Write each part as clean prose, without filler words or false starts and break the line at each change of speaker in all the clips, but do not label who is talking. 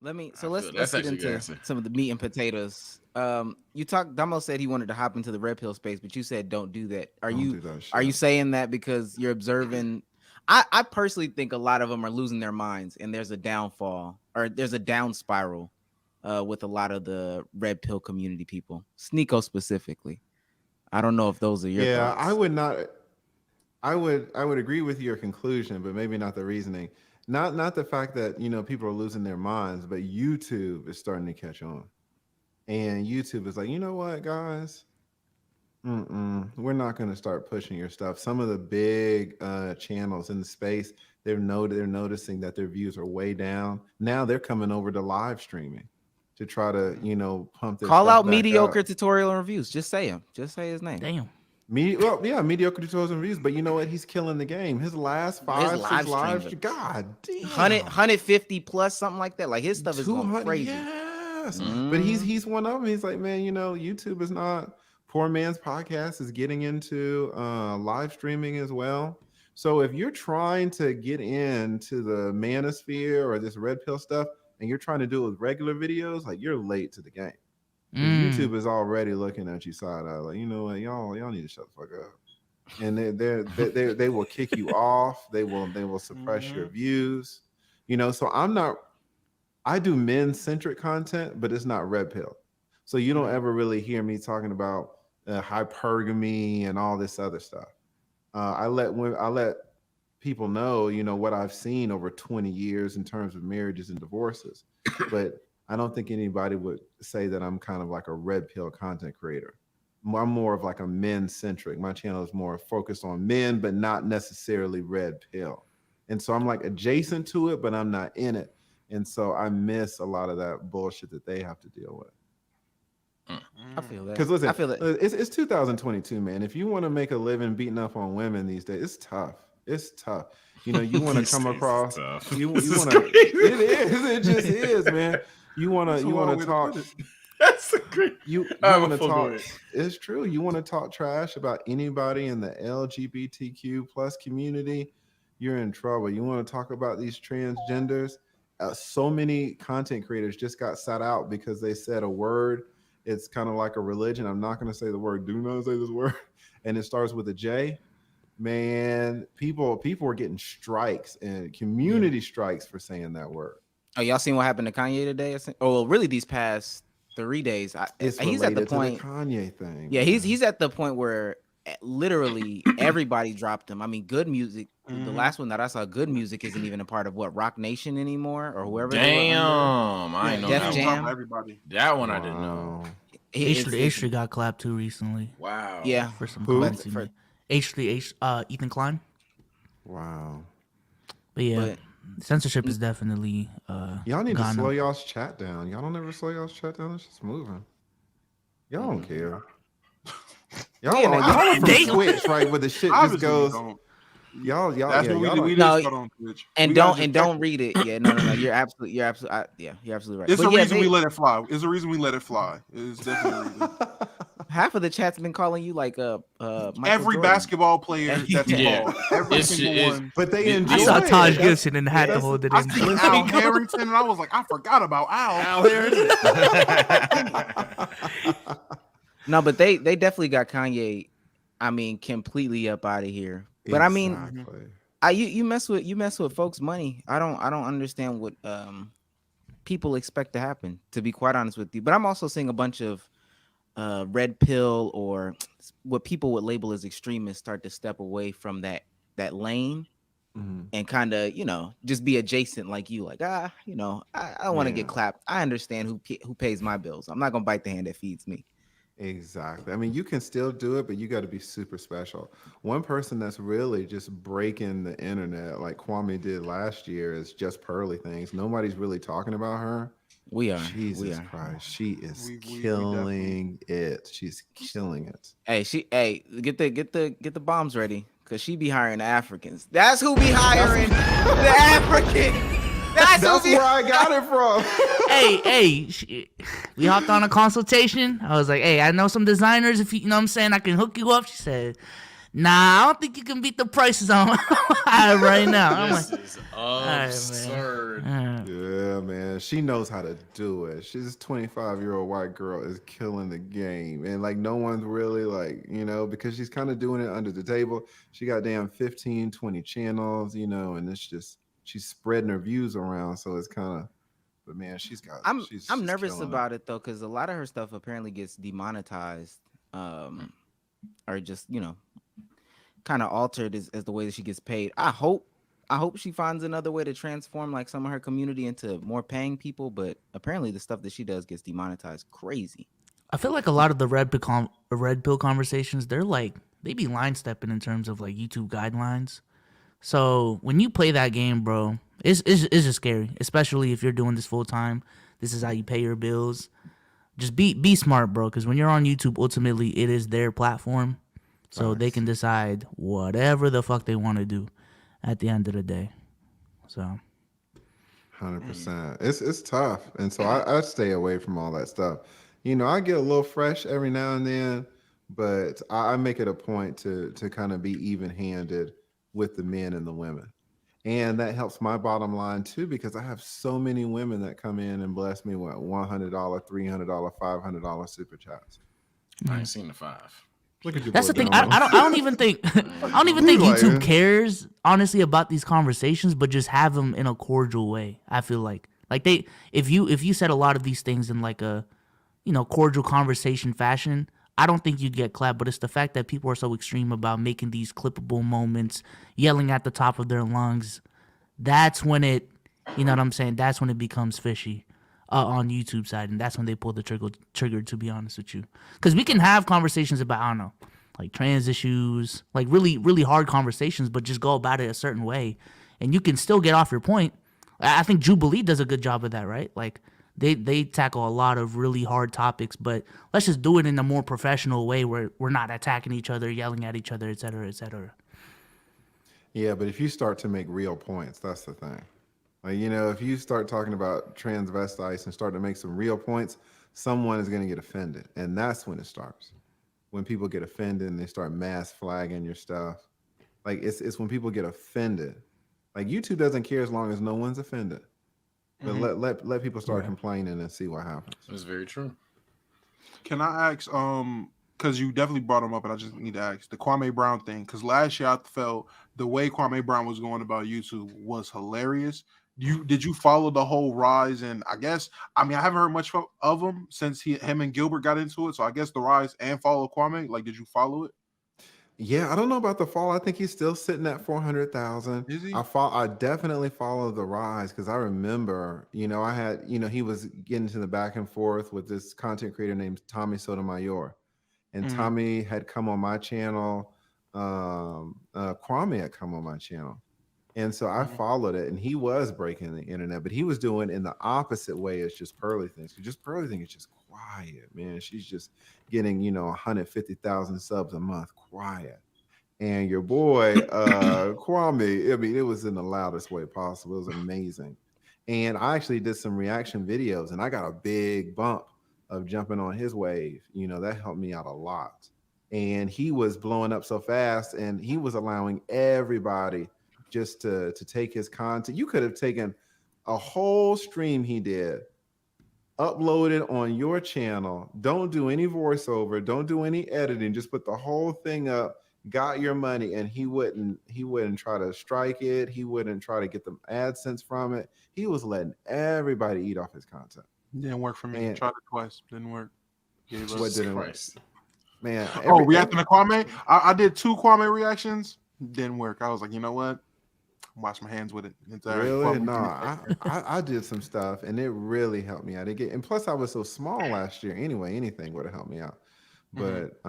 Let's get
actually a good
into
answer.
some of the meat and potatoes. Damo said he wanted to hop into the red pill space, but you said don't do that.
Don't do that
Are you
shit.
saying that because you're observing? I personally think a lot of them are losing their minds, and there's a downfall or there's a down spiral with a lot of the red pill community people, Sneeko specifically. I don't know if those are your
Yeah, I
thoughts.
would not. I would agree with your conclusion, but maybe not the reasoning. Not the fact that people are losing their minds, but YouTube is starting to catch on, and YouTube is like, you know what, guys, we're not going to start pushing your stuff. Some of the big channels in the space, they're noticing that their views are way down. Now they're coming over to live streaming to try to pump their
Call
stuff
out
back up.
mediocre tutorial and reviews. Just say him. Just say his name.
Damn.
Well, yeah, mediocre tutorials and reviews, but you know what? He's killing the game. His last five,
live
six lives,
streams
God damn,
150 plus something like that. Like his stuff is going
200,
crazy.
yes. But he's one of them. He's like, man, YouTube is not poor man's podcast. Is getting into live streaming as well. So if you're trying to get into the manosphere or this red pill stuff, and you're trying to do it with regular videos, like you're late to the game. YouTube is already looking at you side eye, like, you know what, y'all need to shut the fuck up. And they will kick you off. They will suppress your views. So I do men centric content, but it's not red pill. So you don't ever really hear me talking about hypergamy and all this other stuff. I let people know, what I've seen over 20 years in terms of marriages and divorces, but I don't think anybody would say that I'm kind of like a red pill content creator. I'm more of like a men centric. My channel is more focused on men, but not necessarily red pill. And so I'm like adjacent to it, but I'm not in it. And so I miss a lot of that bullshit that they have to deal with.
I feel that.
Because listen,
I feel that.
it's 2022, man. If you want to make a living beating up on women these days, it's tough. It's tough. You want to come across. You want to. It is. It just is, man. You want to talk.
That's a great.
You want to talk. It's true. You want to talk trash about anybody in the LGBTQ plus community, you're in trouble. You want to talk about these transgenders. So many content creators just got sat out because they said a word. It's kind of like a religion. I'm not going to say the word. Do not say this word. And it starts with a J. Man, people are getting strikes and community strikes for saying that word.
Oh, y'all seen what happened to Kanye today? Oh, really? These past 3 days,
It's
he's at the
related to
point.
the Kanye thing.
Yeah,
man.
he's at the point where literally everybody dropped him. I mean, Good Music. The last one that I saw, Good Music, isn't even a part of what Rock Nation anymore or whoever.
Damn, I know
Def
that
Jam.
Everybody.
That one I didn't know.
H3 got clapped too recently.
Wow.
Yeah,
For some
Who?
comments he made. H3 Ethan Klein.
Wow.
But yeah,
But-
censorship is definitely
Y'all need to
gone
slow
up.
y'all's chat down. Y'all don't ever slow y'all's chat down. It's just moving. Y'all don't care. Y'all are from
They-
Twitch, right? Where the shit just
Obviously,
goes.
don't.
Y'all,
That's
yeah,
what
y'all
we
No,
just got on Twitch.
And
We
don't
gotta
and
just-
don't read it. Yeah, no. You're absolutely you're absolutely right.
It's
But
the
yeah,
reason we let it fly. It's the reason we let it fly. It's definitely the reason.
half of the chat's been calling you like Michael
Every
Jordan.
basketball player that's
Yeah.
involved. Every
It's-
single
it's-
one.
But they
I
enjoy
I saw
it.
Taj
That's-
Gibson and had to
that's-
hold it
I
in.
see Al Harrington and I was like, I forgot about Al.
No, but they definitely got Kanye. I mean, completely up out of here. But I mean,
Exactly.
you mess with folks' money. I don't understand what people expect to happen. To be quite honest with you, but I'm also seeing a bunch of red pill or what people would label as extremists start to step away from that lane
Mhm.
and kind of just be adjacent like you. Like I don't want to get
Yeah.
clapped. I understand who pays my bills. I'm not gonna bite the hand that feeds me.
Exactly. I mean, you can still do it, but you got to be super special. One person that's really just breaking the internet, like Kwame did last year, is Just Pearly Things. Nobody's really talking about her.
We are.
Jesus Christ, she is
We
killing it. She's killing it.
Hey, get the bombs ready because she be hiring the Africans. That's who be hiring the Africans. That's
That's
who be.
where I got it from.
we hopped on a consultation. I was like, hey, I know some designers. If you know what I'm saying, I can hook you up. She said, nah, I don't think you can beat the prices on right now. I'm like,
This is absurd.
"Uh,
Yeah, man. she knows how to do it. She's a 25-year-old white girl is killing the game. And like no one's really like, because she's kind of doing it under the table. She got damn 15, 20 channels, and it's just she's spreading her views around. So it's kind of, but man,
I'm
she's
nervous
killing
about it though, because a lot of her stuff apparently gets demonetized, or just kind of altered as the way that she gets paid. I hope she finds another way to transform like some of her community into more paying people, but apparently the stuff that she does gets demonetized crazy.
I feel like a lot of the red pill conversations, they be line stepping in terms of like YouTube guidelines. So when you play that game, bro, it's just scary, especially if you're doing this full time. This is how you pay your bills. Just be smart, bro, because when you're on YouTube, ultimately it is their platform, so they can decide whatever the fuck they want to do at the end of the day. So
100%. It's tough, and so I stay away from all that stuff. I get a little fresh every now and then, but I make it a point to kind of be even-handed with the men and the women, and that helps my bottom line too, because I have so many women that come in and bless me with $100, $300, $500 super chats.
I ain't seen the 5.
Look at you.
that's the thing. I don't even think YouTube cares honestly about these conversations, but just have them in a cordial way. I feel like if you said a lot of these things in like a cordial conversation fashion, I don't think you'd get clapped. But it's the fact that people are so extreme about making these clippable moments, yelling at the top of their lungs. That's when it, you know what I'm saying? That's when it becomes fishy. On YouTube side, and that's when they pull the trigger, to be honest with you. Because we can have conversations about, I don't know, like trans issues, like really, really hard conversations, but just go about it a certain way, and you can still get off your point. I think Jubilee does a good job of that, right? Like, they tackle a lot of really hard topics, but let's just do it in a more professional way where we're not attacking each other, yelling at each other, et cetera, et cetera.
Yeah, but if you start to make real points, that's the thing. Like, if you start talking about transvestites and start to make some real points, someone is going to get offended. And that's when it starts. When people get offended and they start mass flagging your stuff. Like, it's when people get offended. Like, YouTube doesn't care as long as no one's offended. But let people start complaining and see what happens.
That's very true.
Can I ask, because you definitely brought him up, and I just need to ask, the Kwame Brown thing, because last year I felt the way Kwame Brown was going about YouTube was hilarious. Did you follow the whole rise? And I haven't heard much of him since him and Gilbert got into it. So I guess the rise and follow Kwame. Like, did you follow it?
Yeah, I don't know about the fall. I think he's still sitting at 400,000.
Is he?
I definitely follow the rise because I remember, I had, he was getting to the back and forth with this content creator named Tommy Sotomayor, and Tommy had come on my channel. Kwame had come on my channel. And so I followed it, and he was breaking the internet, but he was doing in the opposite way as just Pearly Things. Just Pearly Thing is just quiet, man. She's just getting, 150,000 subs a month, quiet. And your boy, Kwame, it was in the loudest way possible. It was amazing. And I actually did some reaction videos, and I got a big bump of jumping on his wave. That helped me out a lot. And he was blowing up so fast, and he was allowing everybody just to take his content. You could have taken a whole stream he did, upload it on your channel, don't do any voiceover, don't do any editing, just put the whole thing up, got your money, and he wouldn't try to strike it. He wouldn't try to get the AdSense from it. He was letting everybody eat off his content.
Didn't work for me. Tried it twice. Didn't work.
What didn't work? Man.
Reacting to Kwame? I did 2 Kwame reactions. Didn't work. I was like, you know what? Wash my hands with it.
Really? No, I did some stuff, and it really helped me out. And plus, I was so small last year. Anyway, anything would have helped me out. But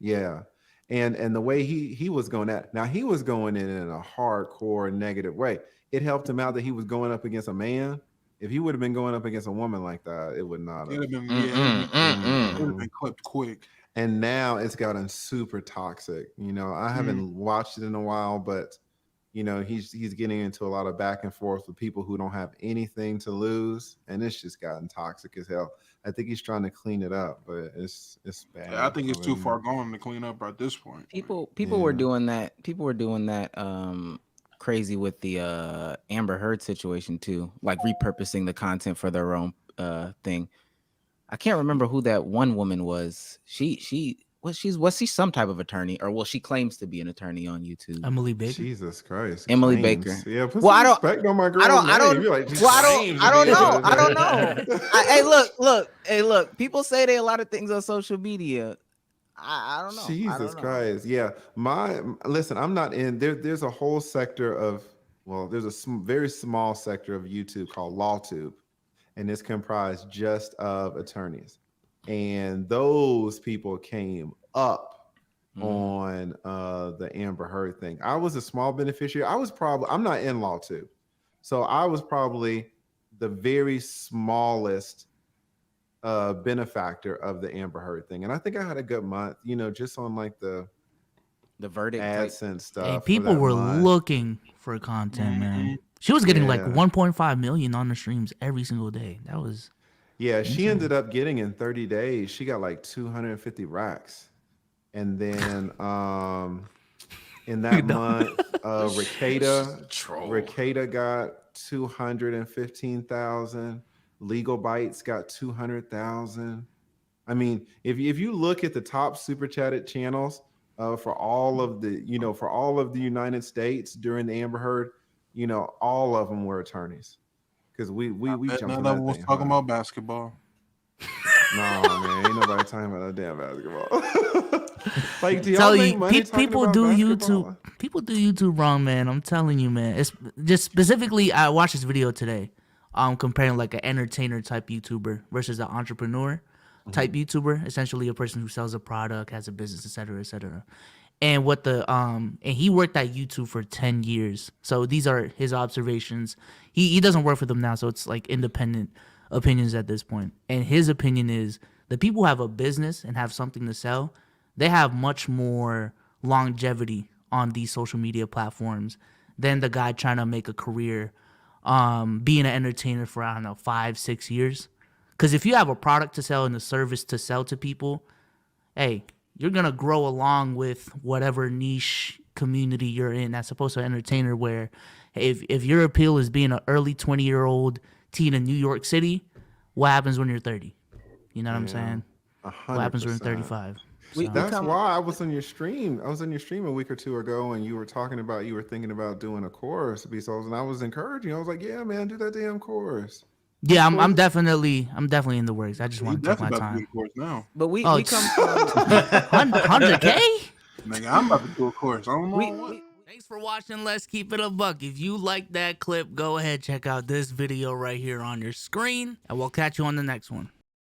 yeah, and the way he was going at, now he was going in a hardcore negative way. It helped him out that he was going up against a man. If he would have been going up against a woman like that, it would not have.
It would have been clipped quick.
And now it's gotten super toxic. I haven't watched it in a while, but he's getting into a lot of back and forth with people who don't have anything to lose, and it's just gotten toxic as hell. I think he's trying to clean it up, but it's bad.
Yeah, I think it's too far gone to clean up at this point.
People were doing that. People were doing that crazy with the Amber Heard situation too, like repurposing the content for their own thing. I can't remember who that one woman was. Was she some type of attorney, or well, she claims to be an attorney on YouTube.
Emily Baker.
Jesus Christ.
Emily
claims.
Baker.
Yeah, put
Well,
some
I don't-
respect on my girl's
I don't.
name. You're like,
Well, I
claims to
don't
be
know.
an
I don't
attorney.
know. Hey, look. People say they a lot of things on social media. I don't know. I
Jesus
don't know.
Christ. Yeah. Listen, I'm not in there's a whole sector of there's a very small sector of YouTube called LawTube, and it's comprised just of attorneys. And those people came up on the Amber Heard thing. I was a small beneficiary. I'm not in LawTube. So I was probably the very smallest benefactor of the Amber Heard thing. And I think I had a good month, just on like the
verdict type.
AdSense stuff.
Hey,
for
people
that
were
month.
looking for content, man. She was getting like
Yeah.
1.5 million on the streams every single day. That was
Yeah, she ended up getting in 30 days. She got like 250 racks. And then in that month, Ricada got 215,000. Legal Bites got 200,000. I mean, if you look at the top super chatted channels for all of the United States during the Amber Heard, all of them were attorneys. Because we jumped
None
on
of
that
them was
thing
talking
hard.
about basketball.
No, man, ain't nobody talking about that damn basketball. Like, do y'all
tell
make
you,
money talking
people
about
do
basketball?
YouTube. People do YouTube wrong, man. I'm telling you, man. It's just specifically. I watched this video today, comparing like an entertainer type YouTuber versus an entrepreneur type YouTuber. Essentially, a person who sells a product, has a business, etc., etc. And what and he worked at YouTube for 10 years. So these are his observations. He doesn't work for them now, so it's like independent opinions at this point. And his opinion is the people who have a business and have something to sell, they have much more longevity on these social media platforms than the guy trying to make a career being an entertainer for, I don't know, 5-6 years. Because if you have a product to sell and a service to sell to people, hey, you're going to grow along with whatever niche community you're in as opposed to an entertainer where if your appeal is being an early 20-year-old teen in New York City, what happens when you're 30? You know what I'm saying?
100%.
What happens when you're 35?
We-
So-
That's why I was on your stream. I was on your stream a week or two ago, and you were thinking about doing a course, Bezos, and I was encouraging. I was like, "Yeah, man, do that damn course."
Yeah, I'm definitely in the works. I just
He
want to take my
definitely about to do
time.
a course now.
But we
Oh,
come from
100K?
Nigga, I'm about to do a course. I don't know
we,
what.
we
Thanks for watching. Let's keep it a buck. If you like that clip, go ahead, check out this video right here on your screen, and we'll catch you on the next one.